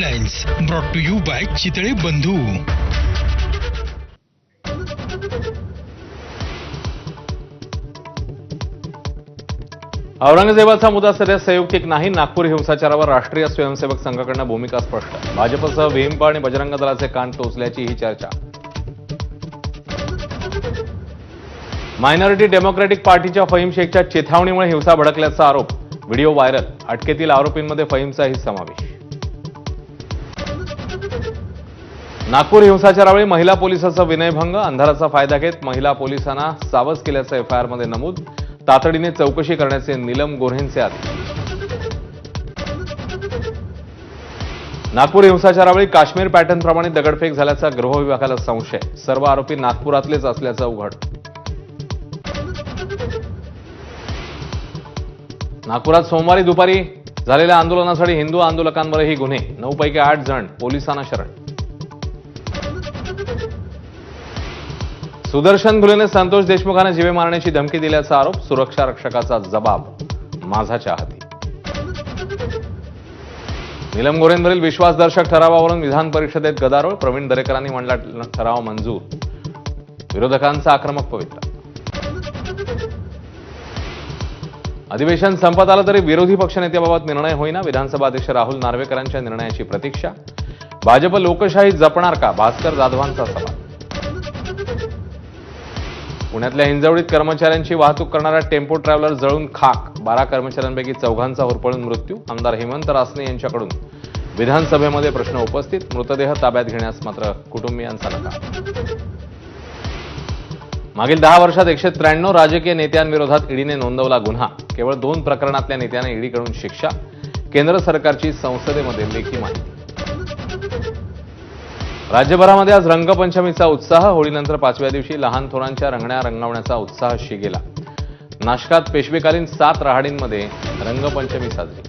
Headlines brought to you by Chitale Bandhu. औरंगजेबाचा मुद्दा सध्या संयुक्तिक नाही. नागपूर हिंसाचारावर राष्ट्रीय स्वयंसेवक संघाकडून भूमिका स्पष्ट. भाजपसह विहिंप आणि बजरंग दलाचे कान टोचल्याची ही चर्चा. मायनॉरिटी डेमोक्रॅटिक पार्टीच्या फहीम शेखच्या चिथावणीमुळे हिंसा भडकल्याचा आरोप. Video viral. अटकेतील आरोपींमध्ये फहीमचाही समावेश. नागपूर हिंसाचारावेळी महिला पोलिसाचा विनयभंग. अंधाराचा फायदा घेत महिला पोलिसांना सावध केल्याचं एफआयआरमध्ये नमूद. तातडीने चौकशी करण्याचे नीलम गोऱ्हेंचे आदेश. नागपूर हिंसाचारावेळी काश्मीर पॅटर्नप्रमाणे दगडफेक झाल्याचा गृह विभागाला संशय. सर्व आरोपी नागपुरातलेच असल्याचं उघड. नागपुरात सोमवारी दुपारी झालेल्या आंदोलनासाठी हिंदू आंदोलकांवरही गुन्हे. 9 पैकी 8 जण पोलिसांना शरण. सुदर्शन घुलेने संतोष देशमुखांना जीवे मारण्याची धमकी दिल्याचा आरोप. सुरक्षा रक्षकाचा जबाब माझाच्या हाती. नीलम गोऱ्हेंवरील विश्वासदर्शक ठरावावरून विधान परिषदेत गदारोळ. प्रवीण दरेकरांनी म्हणला ठराव मंजूर. विरोधकांचा आक्रमक पवित्रा. अधिवेशन संपत आलं तरी विरोधी पक्षनेत्याबाबत निर्णय होईना. विधानसभा अध्यक्ष राहुल नार्वेकरांच्या निर्णयाची प्रतीक्षा. भाजप लोकशाही जपणार का? भास्कर जाधवांचा सवाल. पुण्यातल्या हिंजवडीत कर्मचाऱ्यांची वाहतूक करणारा टेम्पो ट्रॅव्हलर जळून खाक. 12 कर्मचाऱ्यांपैकी 4घांचा होरपळून मृत्यू. आमदार हेमंत रासने यांच्याकडून विधानसभेमध्ये प्रश्न उपस्थित. मृतदेह ताब्यात घेण्यास मात्र कुटुंबियांचा नकार. मागील 10 वर्षात 193 राजकीय नेत्यांविरोधात ईडीने नोंदवला गुन्हा. केवळ 2 प्रकरणातल्या नेत्यांना ईडीकडून शिक्षा. केंद्र सरकारची संसदेमध्ये लेखी माहिती. राज्यभरामध्ये आज रंगपंचमीचा उत्साह. होळीनंतर 5व्या दिवशी लहान थोरांच्या रंगण्या रंगवण्याचा उत्साह शिगेला. नाशकात पेशवेकालीन 7 रहाडींमध्ये रंगपंचमी साजरी.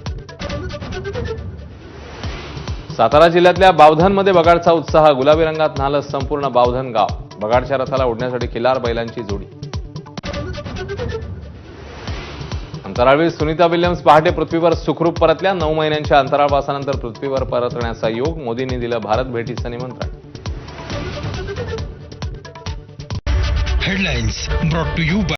सातारा जिल्ह्यातल्या बावधनमध्ये बगाडचा उत्साह. गुलाबी रंगात न्हालं संपूर्ण बावधन गाव. बगाडच्या रथाला ओढण्यासाठी खिलार बैलांची जोडी. अंतराळवीर सुनीता विल्यम्स पहाटे पृथ्वीवर सुखरूप परतल्या. 9 महिन्यांच्या अंतराळवासानंतर पृथ्वीवर परतण्याचा योग. मोदींनी दिलं भारत भेटीचं निमंत्रण. Headlines brought to you bye